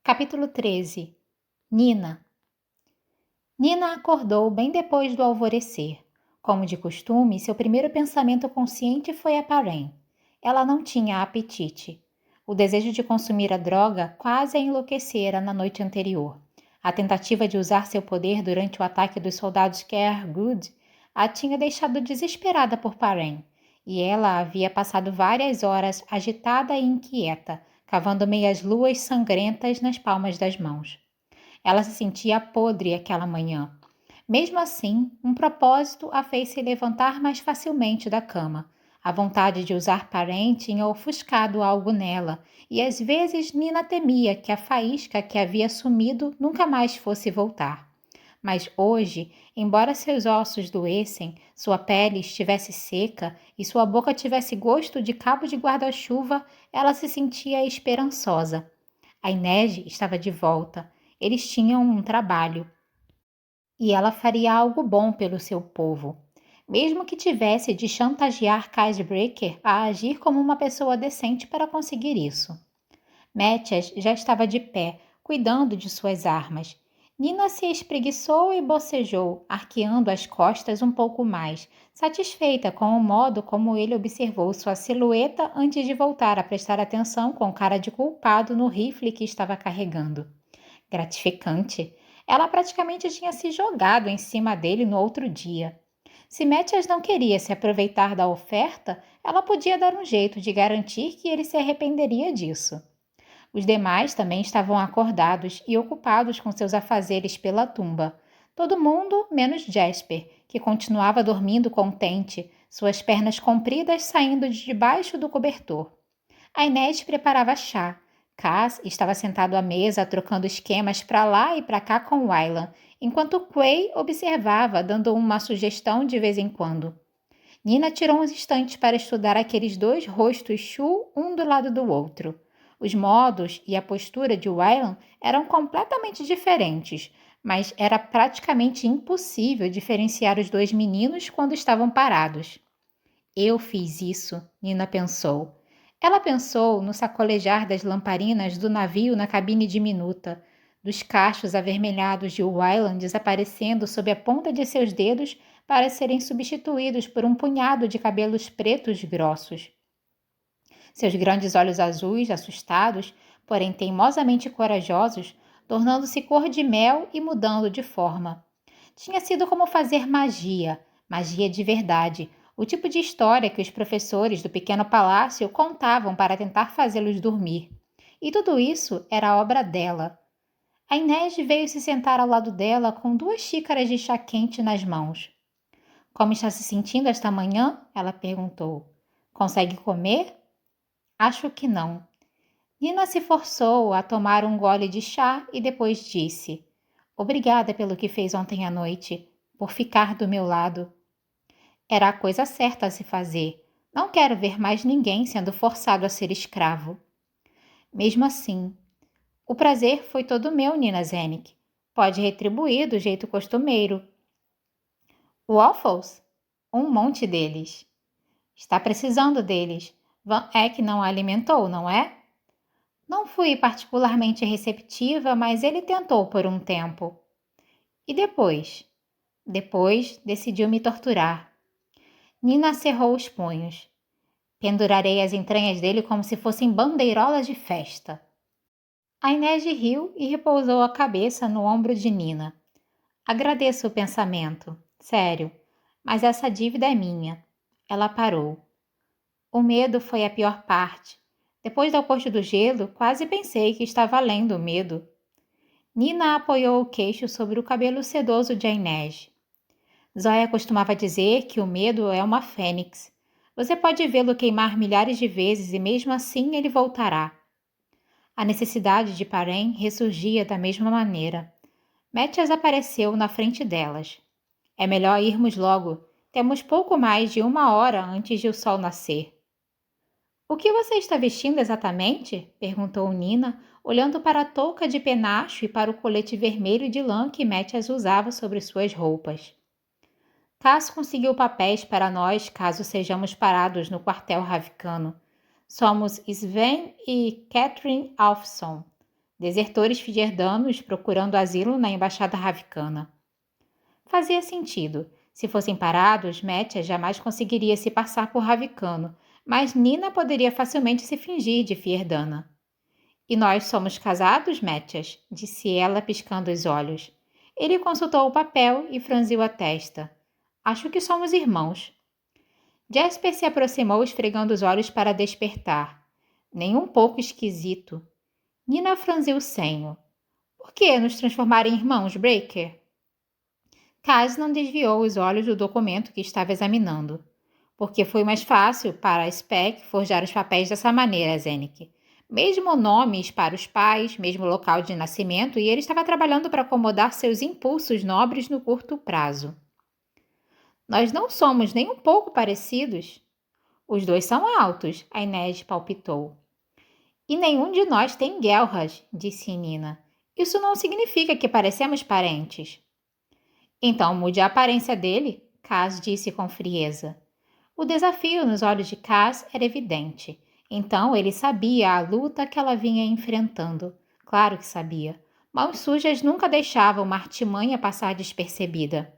Capítulo 13. Nina. Nina acordou bem depois do alvorecer. Como de costume, seu primeiro pensamento consciente foi a Parrain. Ela não tinha apetite. O desejo de consumir a droga quase a enlouquecera na noite anterior. A tentativa de usar seu poder durante o ataque dos soldados Cairgood a tinha deixado desesperada por Parrain, e ela havia passado várias horas agitada e inquieta, cavando meias-luas sangrentas nas palmas das mãos. Ela se sentia podre aquela manhã. Mesmo assim, um propósito a fez se levantar mais facilmente da cama. A vontade de usar Parrain tinha ofuscado algo nela, e às vezes Nina temia que a faísca que havia sumido nunca mais fosse voltar. Mas hoje, embora seus ossos doessem, sua pele estivesse seca e sua boca tivesse gosto de cabo de guarda-chuva, ela se sentia esperançosa. A Inês estava de volta. Eles tinham um trabalho. E ela faria algo bom pelo seu povo. Mesmo que tivesse de chantagear Breaker a agir como uma pessoa decente para conseguir isso. Mathias já estava de pé, cuidando de suas armas. Nina se espreguiçou e bocejou, arqueando as costas um pouco mais, satisfeita com o modo como ele observou sua silhueta antes de voltar a prestar atenção com cara de culpado no rifle que estava carregando. Gratificante. Ela praticamente tinha se jogado em cima dele no outro dia. Se Mathias não queria se aproveitar da oferta, ela podia dar um jeito de garantir que ele se arrependeria disso. Os demais também estavam acordados e ocupados com seus afazeres pela tumba. Todo mundo menos Jasper, que continuava dormindo contente, suas pernas compridas saindo de debaixo do cobertor. A Inês preparava chá. Cass estava sentado à mesa trocando esquemas para lá e para cá com Wylan, enquanto Quay observava, dando uma sugestão de vez em quando. Nina tirou uns instantes para estudar aqueles dois rostos Shu um do lado do outro. Os modos e a postura de Wylan eram completamente diferentes, mas era praticamente impossível diferenciar os dois meninos quando estavam parados. Eu fiz isso, Nina pensou. Ela pensou no sacolejar das lamparinas do navio na cabine diminuta, dos cachos avermelhados de Wylan desaparecendo sob a ponta de seus dedos para serem substituídos por um punhado de cabelos pretos grossos. Seus grandes olhos azuis, assustados, porém teimosamente corajosos, tornando-se cor de mel e mudando de forma. Tinha sido como fazer magia, magia de verdade, o tipo de história que os professores do pequeno palácio contavam para tentar fazê-los dormir. E tudo isso era obra dela. A Inês veio se sentar ao lado dela com 2 xícaras de chá quente nas mãos. Como está se sentindo esta manhã? Ela perguntou. Consegue comer? Acho que não. Nina se forçou a tomar um gole de chá e depois disse: Obrigada pelo que fez ontem à noite, por ficar do meu lado. Era a coisa certa a se fazer. Não quero ver mais ninguém sendo forçado a ser escravo. Mesmo assim, o prazer foi todo meu, Nina Zenik. Pode retribuir do jeito costumeiro. Waffles? Um monte deles. Está precisando deles. Van Eck não a alimentou, não é? Não fui particularmente receptiva, mas ele tentou por um tempo. E depois? Depois decidiu me torturar. Nina cerrou os punhos. Pendurarei as entranhas dele como se fossem bandeirolas de festa. A Inês riu e repousou a cabeça no ombro de Nina. Agradeço o pensamento, sério, mas essa dívida é minha. Ela parou. O medo foi a pior parte. Depois da corte do gelo, quase pensei que estava lendo o medo. Nina apoiou o queixo sobre o cabelo sedoso de Inês. Zoya costumava dizer que o medo é uma fênix. Você pode vê-lo queimar milhares de vezes e mesmo assim ele voltará. A necessidade de Parrain ressurgia da mesma maneira. Mathias apareceu na frente delas. É melhor irmos logo. Temos pouco mais de 1 hora antes de o sol nascer. O que você está vestindo exatamente? Perguntou Nina, olhando para a touca de penacho e para o colete vermelho de lã que Mathias usava sobre suas roupas. Cass conseguiu papéis para nós caso sejamos parados no quartel ravicano. Somos Sven e Catherine Alfson. desertores fierdanos procurando asilo na embaixada ravicana. Fazia sentido. Se fossem parados, Métia jamais conseguiria se passar por ravicano, mas Nina poderia facilmente se fingir de fierdana. E nós somos casados, Métias? Disse ela, piscando os olhos. Ele consultou o papel e franziu a testa. Acho que somos irmãos. Jasper se aproximou, esfregando os olhos para despertar. Nem um pouco esquisito. Nina franziu o senho. Por que nos transformar em irmãos, Breaker? Cass não desviou os olhos do documento que estava examinando. Porque foi mais fácil para a Speck forjar os papéis dessa maneira, Zenick. Mesmo nomes para os pais, mesmo local de nascimento, e ele estava trabalhando para acomodar seus impulsos nobres no curto prazo. Nós não somos nem um pouco parecidos. Os dois são altos, a Inês palpitou. E nenhum de nós tem guelras, disse Nina. Isso não significa que parecemos parentes. Então mude a aparência dele, Cass disse com frieza. O desafio nos olhos de Cass era evidente. Então ele sabia a luta que ela vinha enfrentando. Claro que sabia. Mãos sujas nunca deixavam uma artimanha passar despercebida.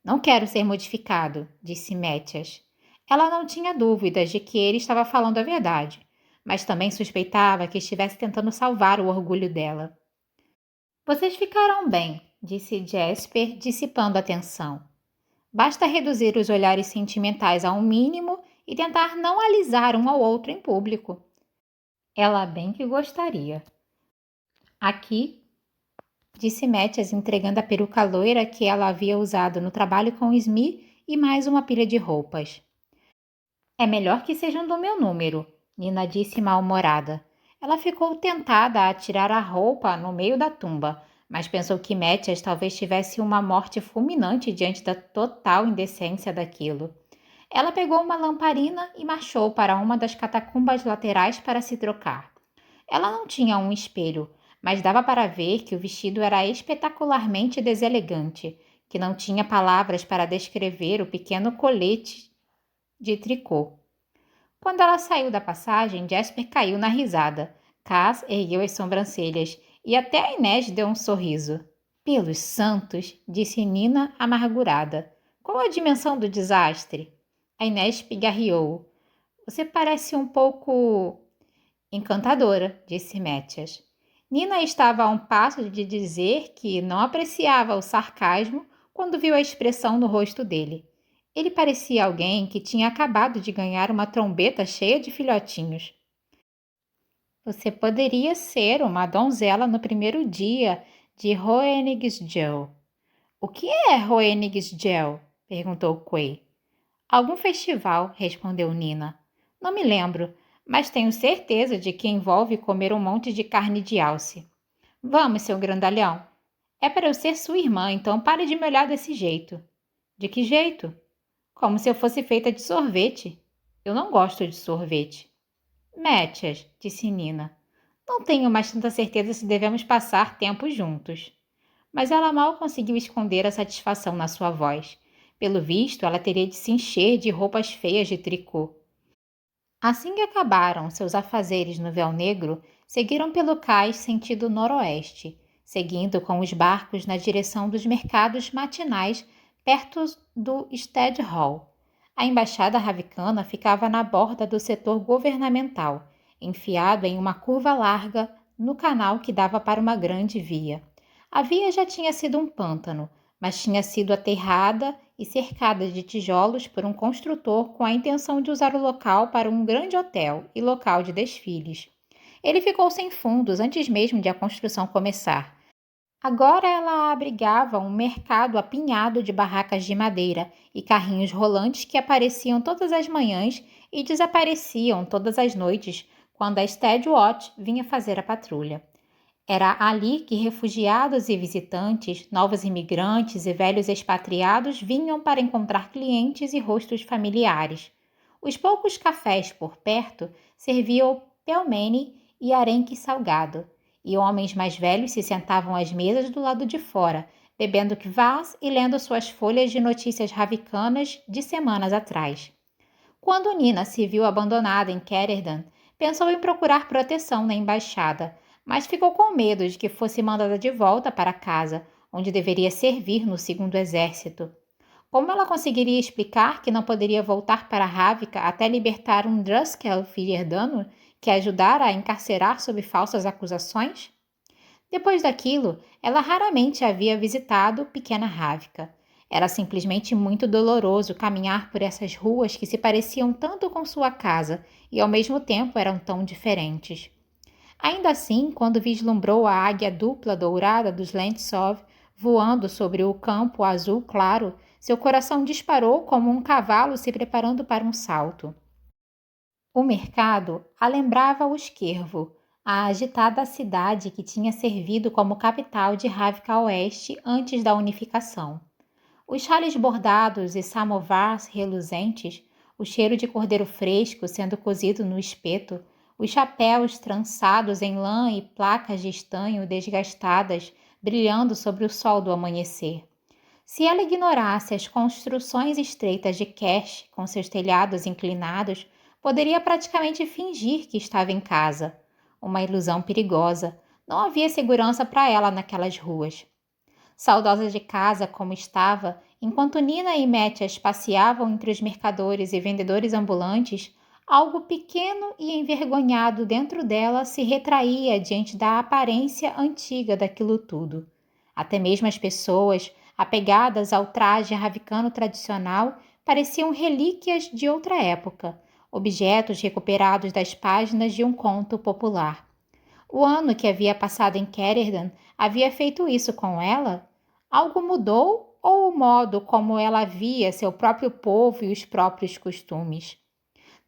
Não quero ser modificado, disse Métias. Ela não tinha dúvidas de que ele estava falando a verdade, mas também suspeitava que estivesse tentando salvar o orgulho dela. Vocês ficarão bem, disse Jasper, dissipando a tensão. Basta reduzir os olhares sentimentais ao mínimo e tentar não alisar um ao outro em público. Ela bem que gostaria. Aqui, disse Métias, entregando a peruca loira que ela havia usado no trabalho com Smee e mais uma pilha de roupas. É melhor que sejam do meu número, Nina disse mal-humorada. Ela ficou tentada a tirar a roupa no meio da tumba, mas pensou que Métias talvez tivesse uma morte fulminante diante da total indecência daquilo. Ela pegou uma lamparina e marchou para uma das catacumbas laterais para se trocar. Ela não tinha um espelho, mas dava para ver que o vestido era espetacularmente deselegante, que não tinha palavras para descrever o pequeno colete de tricô. Quando ela saiu da passagem, Jasper caiu na risada. Cass ergueu as sobrancelhas e até a Inês deu um sorriso. Pelos santos, disse Nina amargurada. Qual a dimensão do desastre? A Inês pigarreou. Você parece um pouco encantadora, disse Métias. Nina estava a um passo de dizer que não apreciava o sarcasmo quando viu a expressão no rosto dele. Ele parecia alguém que tinha acabado de ganhar uma trombeta cheia de filhotinhos. Você poderia ser uma donzela no primeiro dia de Hohenigschel. O que é Hohenigschel? Perguntou Quay. Algum festival, respondeu Nina. Não me lembro, mas tenho certeza de que envolve comer um monte de carne de alce. Vamos, seu grandalhão. É para eu ser sua irmã, então pare de me olhar desse jeito. De que jeito? Como se eu fosse feita de sorvete. Eu não gosto de sorvete. Métias, disse Nina. Não tenho mais tanta certeza se devemos passar tempo juntos. Mas ela mal conseguiu esconder a satisfação na sua voz. Pelo visto, ela teria de se encher de roupas feias de tricô. Assim que acabaram seus afazeres no véu negro, seguiram pelo cais sentido noroeste, seguindo com os barcos na direção dos mercados matinais perto do Stead Hall. A embaixada ravicana ficava na borda do setor governamental, enfiado em uma curva larga no canal que dava para uma grande via. A via já tinha sido um pântano, mas tinha sido aterrada e cercada de tijolos por um construtor com a intenção de usar o local para um grande hotel e local de desfiles. Ele ficou sem fundos antes mesmo de a construção começar. Agora ela abrigava um mercado apinhado de barracas de madeira e carrinhos rolantes que apareciam todas as manhãs e desapareciam todas as noites quando a Stead Watch vinha fazer a patrulha. Era ali que refugiados e visitantes, novos imigrantes e velhos expatriados vinham para encontrar clientes e rostos familiares. Os poucos cafés por perto serviam pelmeni e arenque salgado, e homens mais velhos se sentavam às mesas do lado de fora, bebendo kvass e lendo suas folhas de notícias ravicanas de semanas atrás. Quando Nina se viu abandonada em Ketterdam, pensou em procurar proteção na embaixada, mas ficou com medo de que fosse mandada de volta para casa, onde deveria servir no segundo exército. Como ela conseguiria explicar que não poderia voltar para Ravnica até libertar um Druskel Fierdano que a ajudara a encarcerar sob falsas acusações? Depois daquilo, ela raramente havia visitado Pequena Ravnica. Era simplesmente muito doloroso caminhar por essas ruas que se pareciam tanto com sua casa e ao mesmo tempo eram tão diferentes. Ainda assim, quando vislumbrou a águia dupla dourada dos Lentsov voando sobre o campo azul claro, seu coração disparou como um cavalo se preparando para um salto. O mercado a lembrava o Esquervo, a agitada cidade que tinha servido como capital de Ravnica Oeste antes da unificação. Os chales bordados e samovars reluzentes, o cheiro de cordeiro fresco sendo cozido no espeto, os chapéus trançados em lã e placas de estanho desgastadas brilhando sobre o sol do amanhecer. Se ela ignorasse as construções estreitas de Kesh com seus telhados inclinados, poderia praticamente fingir que estava em casa. Uma ilusão perigosa. Não havia segurança para ela naquelas ruas. Saudosa de casa como estava, enquanto Nina e Metias passeavam entre os mercadores e vendedores ambulantes, algo pequeno e envergonhado dentro dela se retraía diante da aparência antiga daquilo tudo. Até mesmo as pessoas, apegadas ao traje ravicano tradicional, pareciam relíquias de outra época, objetos recuperados das páginas de um conto popular. O ano que havia passado em Caerdan havia feito isso com ela? Algo mudou ou o modo como ela via seu próprio povo e os próprios costumes?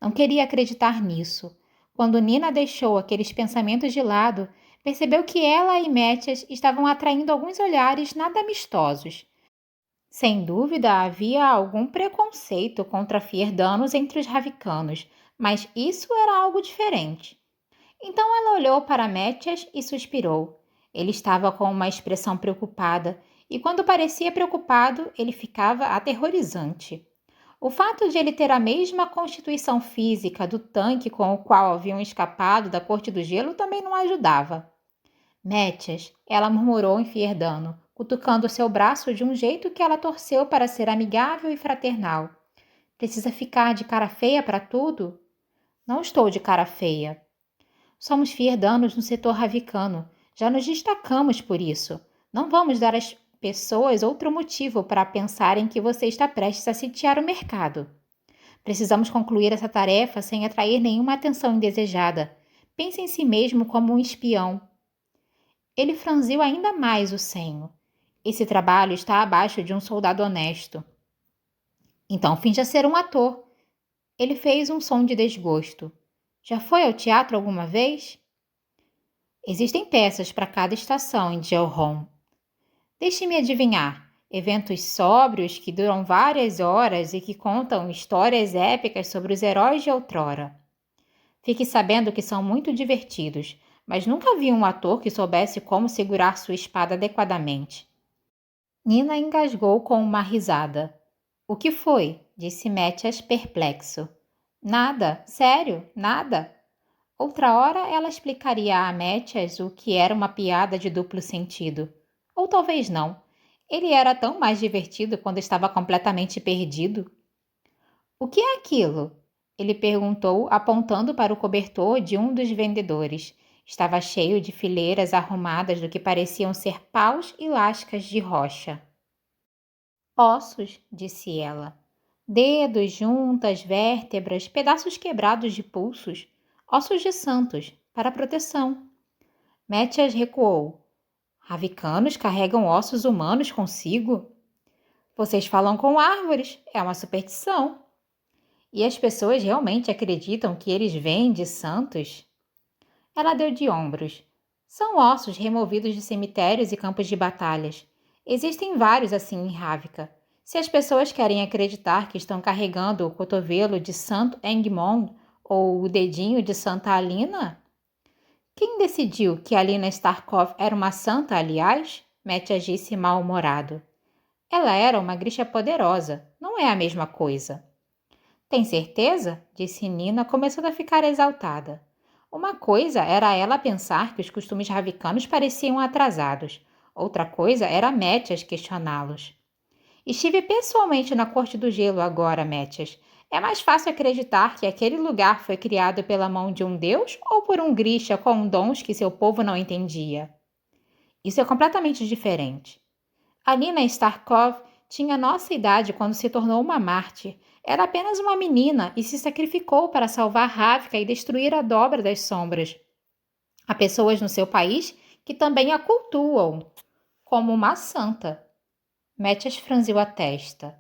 Não queria acreditar nisso. Quando Nina deixou aqueles pensamentos de lado, percebeu que ela e Metias estavam atraindo alguns olhares nada amistosos. Sem dúvida, havia algum preconceito contra Fierdanos entre os ravicanos, mas isso era algo diferente. Então ela olhou para Metias e suspirou. Ele estava com uma expressão preocupada, e quando parecia preocupado, ele ficava aterrorizante. O fato de ele ter a mesma constituição física do tanque com o qual haviam escapado da Corte do Gelo também não ajudava. Metias, ela murmurou em Fierdano, cutucando seu braço de um jeito que ela torceu para ser amigável e fraternal. Precisa ficar de cara feia para tudo? Não estou de cara feia. Somos Fierdanos no setor ravicano. Já nos destacamos por isso. Não vamos dar às pessoas outro motivo para pensarem que você está prestes a sitiar o mercado. Precisamos concluir essa tarefa sem atrair nenhuma atenção indesejada. Pense em si mesmo como um espião. Ele franziu ainda mais o senho. Esse trabalho está abaixo de um soldado honesto. Então finja ser um ator. Ele fez um som de desgosto. Já foi ao teatro alguma vez? Existem peças para cada estação em Gelron. Deixe-me adivinhar. Eventos sóbrios que duram várias horas e que contam histórias épicas sobre os heróis de outrora. Fique sabendo que são muito divertidos, mas nunca vi um ator que soubesse como segurar sua espada adequadamente. Nina engasgou com uma risada. O que foi? Disse Metias perplexo. Nada, sério, nada. Outra hora ela explicaria a Metias o que era uma piada de duplo sentido. Ou talvez não. Ele era tão mais divertido quando estava completamente perdido. O que é aquilo? Ele perguntou, apontando para o cobertor de um dos vendedores. Estava cheio de fileiras arrumadas do que pareciam ser paus e lascas de rocha. Ossos, disse ela. Dedos, juntas, vértebras, pedaços quebrados de pulsos. Ossos de santos, para proteção. Metias recuou. Ravicanos carregam ossos humanos consigo? Vocês falam com árvores, é uma superstição. E as pessoas realmente acreditam que eles vêm de santos? Ela deu de ombros. São ossos removidos de cemitérios e campos de batalhas. Existem vários assim em Ravnica. Se as pessoas querem acreditar que estão carregando o cotovelo de Santo Engmond ou o dedinho de Santa Alina? Quem decidiu que Alina Starkov era uma santa, aliás? Metias disse mal-humorado. Ela era uma grisha poderosa, não é a mesma coisa. Tem certeza? Disse Nina, começando a ficar exaltada. Uma coisa era ela pensar que os costumes ravicanos pareciam atrasados. Outra coisa era Métias questioná-los. Estive pessoalmente na Corte do Gelo agora, Métias. É mais fácil acreditar que aquele lugar foi criado pela mão de um deus ou por um Grisha com dons que seu povo não entendia? Isso é completamente diferente. A Nina Starkov tinha nossa idade quando se tornou uma mártir. Era apenas uma menina e se sacrificou para salvar Ravka e destruir a Dobra das Sombras. Há pessoas no seu país que também a cultuam como uma santa. Métias franziu a testa.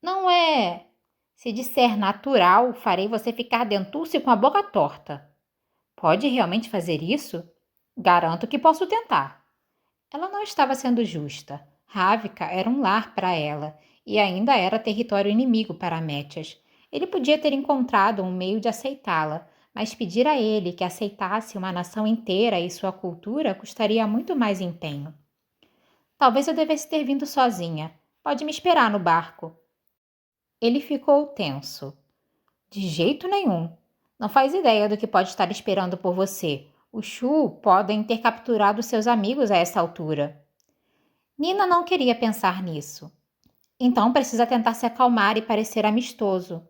Não é. Se disser natural, farei você ficar dentuço e com a boca torta. Pode realmente fazer isso? Garanto que posso tentar. Ela não estava sendo justa. Ravka era um lar para ela e ainda era território inimigo para Métias. Ele podia ter encontrado um meio de aceitá-la, mas pedir a ele que aceitasse uma nação inteira e sua cultura custaria muito mais empenho. Talvez eu devesse ter vindo sozinha. Pode me esperar no barco. Ele ficou tenso. De jeito nenhum. Não faz ideia do que pode estar esperando por você. Os Shu podem ter capturado seus amigos a essa altura. Nina não queria pensar nisso. Então precisa tentar se acalmar e parecer amistoso.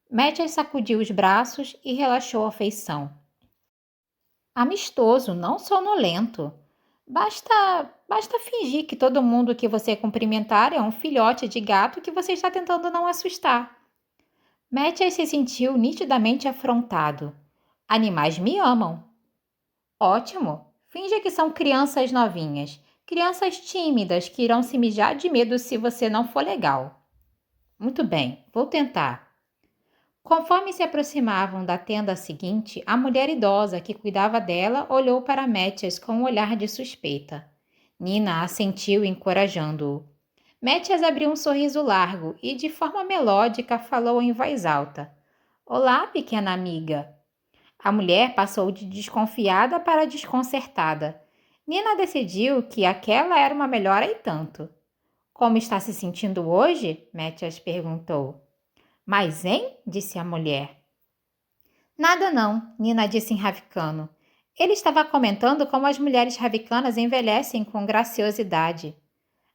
Métias sacudiu os braços e relaxou a feição. Amistoso, não sonolento. Basta fingir que todo mundo que você cumprimentar é um filhote de gato que você está tentando não assustar. Métias se sentiu nitidamente afrontado. Animais me amam. Ótimo. Finja que são crianças novinhas. Crianças tímidas que irão se mijar de medo se você não for legal. Muito bem, vou tentar. Conforme se aproximavam da tenda seguinte, a mulher idosa que cuidava dela olhou para Métias com um olhar de suspeita. Nina assentiu, encorajando-o. Métias abriu um sorriso largo e, de forma melódica, falou em voz alta. Olá, pequena amiga. A mulher passou de desconfiada para desconcertada. Nina decidiu que aquela era uma melhora e tanto. Como está se sentindo hoje? Métias perguntou. Mas, hein? Disse a mulher. Nada não, Nina disse em ravicano. Ele estava comentando como as mulheres ravicanas envelhecem com graciosidade.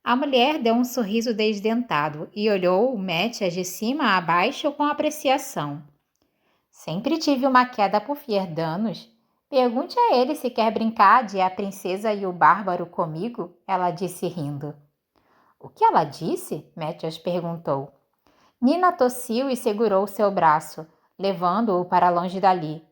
A mulher deu um sorriso desdentado e olhou o Métias de cima a baixo com apreciação. Sempre tive uma queda por Fierdanos. Pergunte a ele se quer brincar de a princesa e o bárbaro comigo, ela disse rindo. O que ela disse? Métias perguntou. Nina tossiu e segurou seu braço, levando-o para longe dali.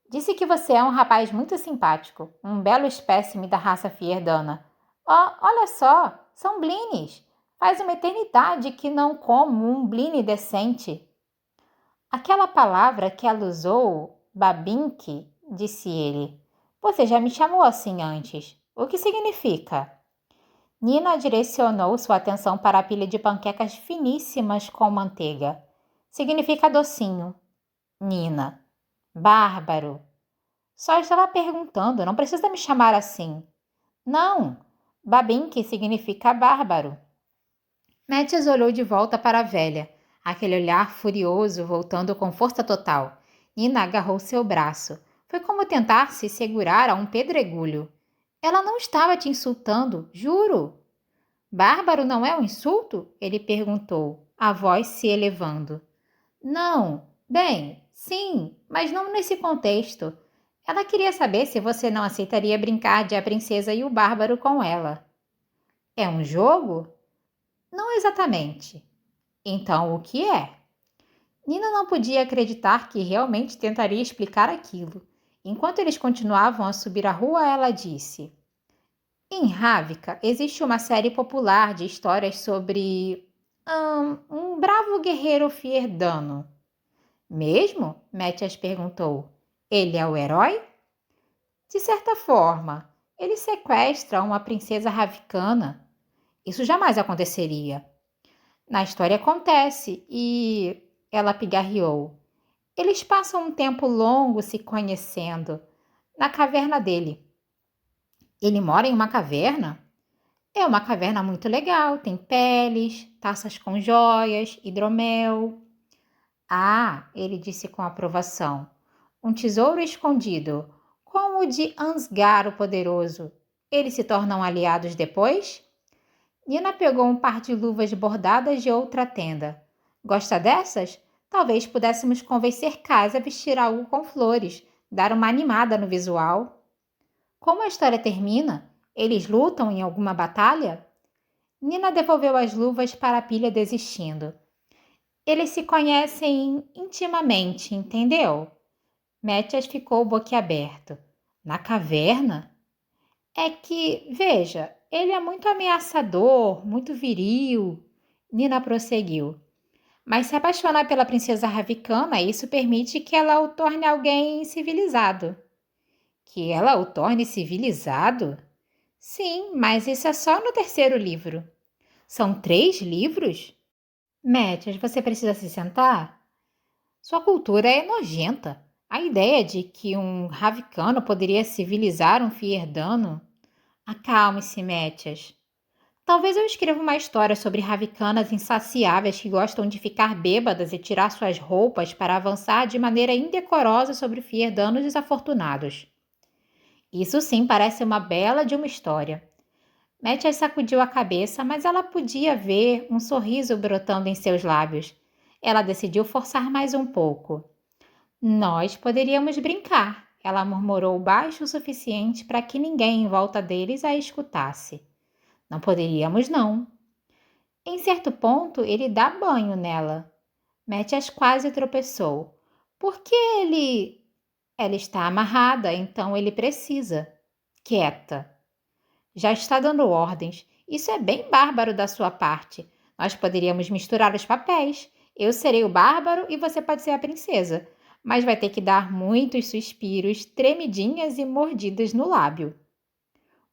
Disse que você é um rapaz muito simpático, um belo espécime da raça fierdana. Oh, olha só, são blines. Faz uma eternidade que não como um bline decente. Aquela palavra que ela usou, babinque, disse ele. Você já me chamou assim antes. O que significa? Nina direcionou sua atenção para a pilha de panquecas finíssimas com manteiga. Significa docinho. Nina. Bárbaro. Só estava perguntando, não precisa me chamar assim. Não. Babinque significa bárbaro. Métias olhou de volta para a velha, aquele olhar furioso voltando com força total. Nina agarrou seu braço. Foi como tentar se segurar a um pedregulho. Ela não estava te insultando, juro. Bárbaro não é um insulto? Ele perguntou, a voz se elevando. Não. Bem, sim, mas não nesse contexto. Ela queria saber se você não aceitaria brincar de a princesa e o bárbaro com ela. É um jogo? Não exatamente. Então o que é? Nina não podia acreditar que realmente tentaria explicar aquilo. Enquanto eles continuavam a subir a rua, ela disse... Em Ravka existe uma série popular de histórias sobre um bravo guerreiro fierdano. Mesmo? Métias perguntou. Ele é o herói? De certa forma, ele sequestra uma princesa ravicana. Isso jamais aconteceria. Na história acontece e... Ela pigarreou. Eles passam um tempo longo se conhecendo, na caverna dele. Ele mora em uma caverna? É uma caverna muito legal, tem peles, taças com joias, hidromel. Ah, ele disse com aprovação. Um tesouro escondido, como o de Ansgar o Poderoso. Eles se tornam aliados depois? Nina pegou um par de luvas bordadas de outra tenda. Gosta dessas? Talvez pudéssemos convencer Kaz a vestir algo com flores, dar uma animada no visual. Como a história termina? Eles lutam em alguma batalha? Nina devolveu as luvas para a pilha desistindo. Eles se conhecem intimamente, entendeu? Mathias ficou boquiaberto. Na caverna? É que, veja, ele é muito ameaçador, muito viril. Nina prosseguiu. Mas se apaixonar pela princesa Ravicana, isso permite que ela o torne alguém civilizado. Que ela o torne civilizado? Sim, mas isso é só no terceiro livro. São 3 livros? Mathias, você precisa se sentar? Sua cultura é nojenta. A ideia de que um Ravicano poderia civilizar um Fierdano. Acalme-se, Mathias. Talvez eu escreva uma história sobre Ravicanas insaciáveis que gostam de ficar bêbadas e tirar suas roupas para avançar de maneira indecorosa sobre Fierdanos desafortunados. Isso sim parece uma bela de uma história. Mathias sacudiu a cabeça, mas ela podia ver um sorriso brotando em seus lábios. Ela decidiu forçar mais um pouco. Nós poderíamos brincar, ela murmurou baixo o suficiente para que ninguém em volta deles a escutasse. Não poderíamos, não. Em certo ponto, ele dá banho nela. Mathias quase tropeçou. Por que ele... Ela está amarrada, então ele precisa. Quieta. Já está dando ordens. Isso é bem bárbaro da sua parte. Nós poderíamos misturar os papéis. Eu serei o bárbaro e você pode ser a princesa. Mas vai ter que dar muitos suspiros, tremidinhas e mordidas no lábio.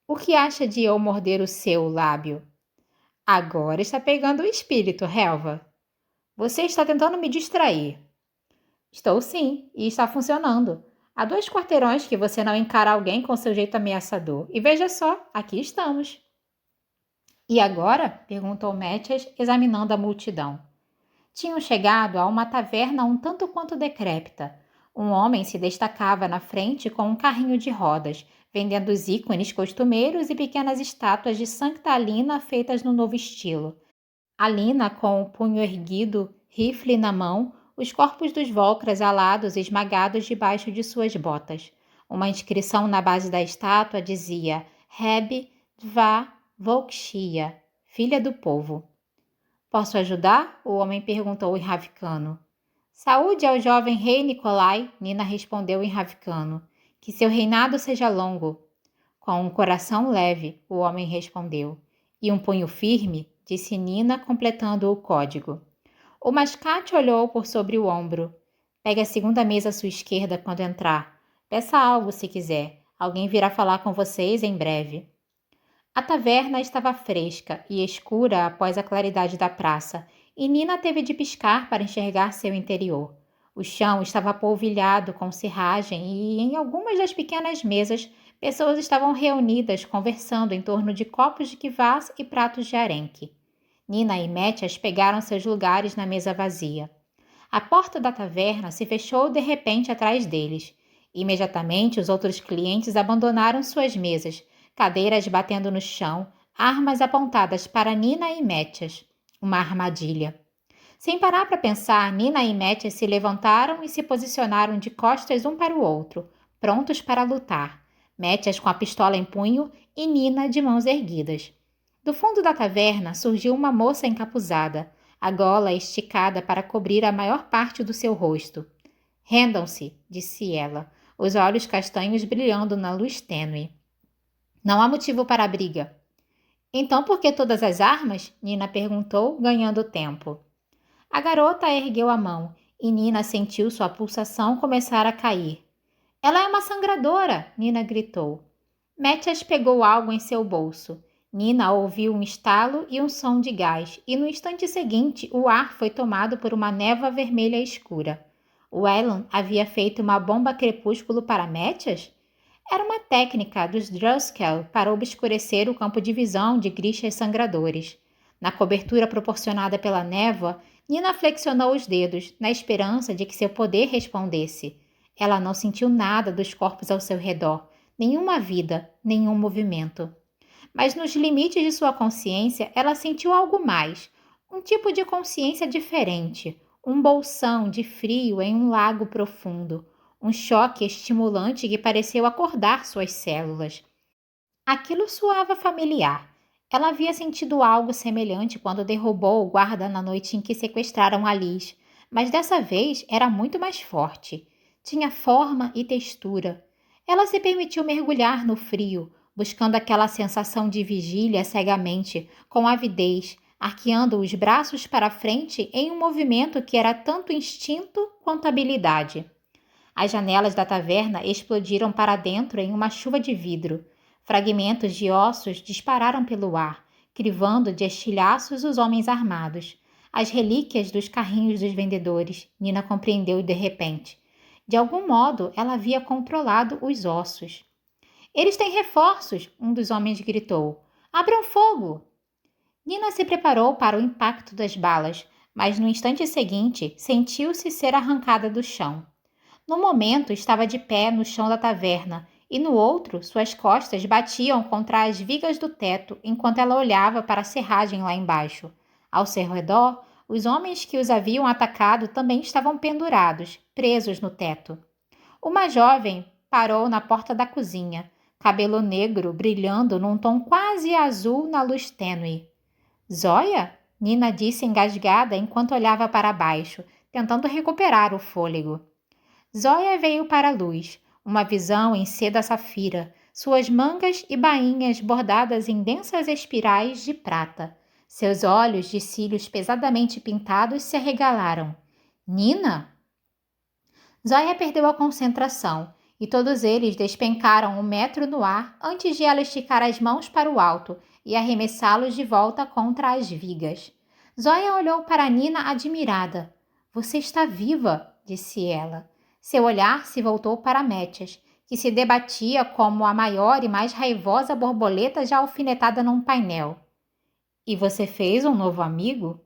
O que acha de eu morder o seu lábio? Agora está pegando o espírito, Helva. Você está tentando me distrair. Estou sim, e está funcionando. Há 2 quarteirões que você não encara alguém com seu jeito ameaçador. E veja só, aqui estamos. E agora? Perguntou Mathias, examinando a multidão. Tinham chegado a uma taverna um tanto quanto decrépita. Um homem se destacava na frente com um carrinho de rodas, vendendo os ícones costumeiros e pequenas estátuas de Sancta Alina feitas no novo estilo. Alina, com o punho erguido, rifle na mão, os corpos dos Volcras alados e esmagados debaixo de suas botas. Uma inscrição na base da estátua dizia Reb Dva Volkshia, filha do povo. Posso ajudar? O homem perguntou em ravicano. Saúde ao jovem rei Nicolai, Nina respondeu em ravicano. Que seu reinado seja longo. Com um coração leve, o homem respondeu. E um punho firme, disse Nina, completando o código. O mascate olhou por sobre o ombro. Pegue a segunda mesa à sua esquerda quando entrar. Peça algo se quiser. Alguém virá falar com vocês em breve. A taverna estava fresca e escura após a claridade da praça, e Nina teve de piscar para enxergar seu interior. O chão estava polvilhado com serragem e, em algumas das pequenas mesas, pessoas estavam reunidas conversando em torno de copos de quivás e pratos de arenque. Nina e Mathias pegaram seus lugares na mesa vazia. A porta da taverna se fechou de repente atrás deles. Imediatamente, os outros clientes abandonaram suas mesas, cadeiras batendo no chão, armas apontadas para Nina e Mathias. Uma armadilha. Sem parar para pensar, Nina e Mathias se levantaram e se posicionaram de costas um para o outro, prontos para lutar. Mathias com a pistola em punho e Nina de mãos erguidas. Do fundo da taverna surgiu uma moça encapuzada, a gola esticada para cobrir a maior parte do seu rosto. Rendam-se, disse ela, os olhos castanhos brilhando na luz tênue. Não há motivo para a briga. Então por que todas as armas? Nina perguntou, ganhando tempo. A garota ergueu a mão e Nina sentiu sua pulsação começar a cair. Ela é uma sangradora, Nina gritou. Mathias pegou algo em seu bolso. Nina ouviu um estalo e um som de gás, e no instante seguinte o ar foi tomado por uma névoa vermelha escura. Whelan havia feito uma bomba crepúsculo para Mathias? Era uma técnica dos Druskel para obscurecer o campo de visão de Grishas sangradores. Na cobertura proporcionada pela névoa, Nina flexionou os dedos, na esperança de que seu poder respondesse. Ela não sentiu nada dos corpos ao seu redor, nenhuma vida, nenhum movimento. Mas nos limites de sua consciência, ela sentiu algo mais, um tipo de consciência diferente, um bolsão de frio em um lago profundo, um choque estimulante que pareceu acordar suas células. Aquilo soava familiar. Ela havia sentido algo semelhante quando derrubou o guarda na noite em que sequestraram Alice, mas dessa vez era muito mais forte. Tinha forma e textura. Ela se permitiu mergulhar no frio, buscando aquela sensação de vigília cegamente, com avidez, arqueando os braços para frente em um movimento que era tanto instinto quanto habilidade. As janelas da taverna explodiram para dentro em uma chuva de vidro. Fragmentos de ossos dispararam pelo ar, crivando de estilhaços os homens armados. As relíquias dos carrinhos dos vendedores, Nina compreendeu de repente. De algum modo, ela havia controlado os ossos. Eles têm reforços, um dos homens gritou. Abram fogo! Nina se preparou para o impacto das balas, mas no instante seguinte sentiu-se ser arrancada do chão. No momento, estava de pé no chão da taverna e no outro, suas costas batiam contra as vigas do teto enquanto ela olhava para a serragem lá embaixo. Ao seu redor, os homens que os haviam atacado também estavam pendurados, presos no teto. Uma jovem parou na porta da cozinha, cabelo negro brilhando num tom quase azul na luz tênue. Zóia? Nina disse engasgada enquanto olhava para baixo, tentando recuperar o fôlego. Zóia veio para a luz, uma visão em seda safira, suas mangas e bainhas bordadas em densas espirais de prata. Seus olhos de cílios pesadamente pintados se arregalaram. Nina? Zóia perdeu a concentração e todos eles despencaram 1 metro no ar antes de ela esticar as mãos para o alto e arremessá-los de volta contra as vigas. Zóia olhou para Nina admirada. Você está viva, disse ela. Seu olhar se voltou para Métias, que se debatia como a maior e mais raivosa borboleta já alfinetada num painel. E você fez um novo amigo?